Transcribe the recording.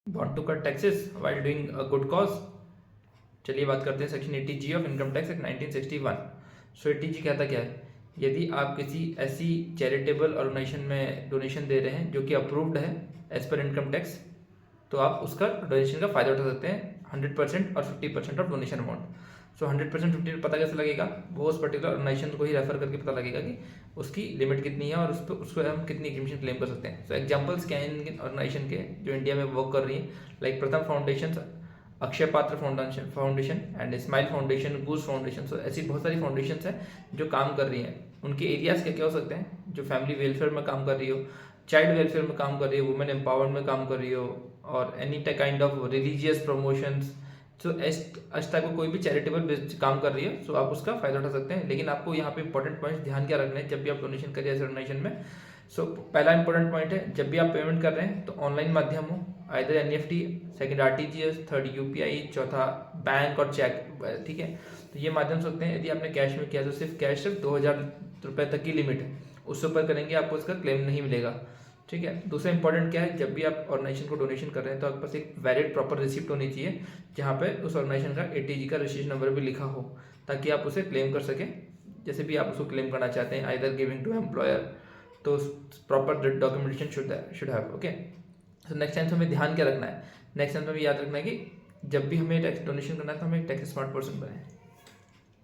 Want to cut taxes while doing a good cause. चलिए बात करते हैं section 80G of income tax act 1961। So 80G कहता क्या है, यदि आप किसी ऐसी चैरिटेबल ऑर्गेनाइजेशन में डोनेशन दे रहे हैं जो कि अप्रूव्ड है एज पर इनकम टैक्स, तो आप उसका डोनेशन का फ़ायदा उठा सकते हैं 100% और 50% ऑफ डोनेशन अमाउंट। सो 100% 50 पता कैसे लगेगा, वो उस पर्टिकुलर ऑर्गेनाइजेशन को ही रेफर करके पता लगेगा कि उसकी लिमिट कितनी है और उस पर उसको हम कितनी एग्जीबिशन क्लेम कर सकते हैं। सो एग्जाम्पल्स क्या हैं इन ऑर्गेनाइजेशन के जो इंडिया में वर्क कर रही हैं, लाइक प्रथम foundation, Akshaya Patra foundation and smile foundation, Goonj foundation. So ऐसी बहुत सारी फाउंडेशन हैं जो काम कर रही हैं। उनके एरियाज क्या क्या हो सकते हैं, जो फैमिली वेलफेयर में काम कर रही हो, चाइल्ड वेलफेयर में काम कर रही हो, वुमेन एम्पावरमेंट में काम कर रही हो, और any kind of religious promotions. So इस टाइप का कोई भी चैरिटेबल काम कर रही है, सो आप उसका फायदा उठा सकते हैं। लेकिन आपको यहाँ पे इंपॉर्टेंट पॉइंट ध्यान क्या रखना है जब भी आप डोनेशन करिए इस ऑर्गेनाइजेशन में। सो पहला इंपॉर्टेंट पॉइंट है, जब भी आप पेमेंट कर रहे हैं तो ऑनलाइन माध्यम हो, either NEFT, second RTGS, third UPI, चौथा बैंक और चेक, ठीक है। तो ये माध्यम सकते हैं। यदि आपने कैश में किया तो सिर्फ कैश सिर्फ 2000 रुपये तक की लिमिट है, उससे ऊपर करेंगे आपको इसका क्लेम नहीं मिलेगा, ठीक है। दूसरा इंपॉर्टेंट क्या है, जब भी आप ऑर्गेनाइजेशन को डोनेशन कर रहे हैं तो आपके पास एक वैलिड प्रॉपर रिसिप्ट होनी चाहिए जहाँ पे उस ऑर्गेनाइजेशन का 80G का रजिस्ट्रेशन नंबर भी लिखा हो, ताकि आप उसे क्लेम कर सकें। जैसे भी आप उसको क्लेम करना चाहते हैं, आइदर गिविंग टू एम्प्लॉयर, तो proper documentation should have, okay. तो नेक्स्ट टाइम हमें ध्यान क्या रखना है, नेक्स्ट टाइम हमें याद रखना है कि जब भी हमें टैक्स डोनेशन करना है तो हमें एक टैक्स स्मार्ट पर्सन बने।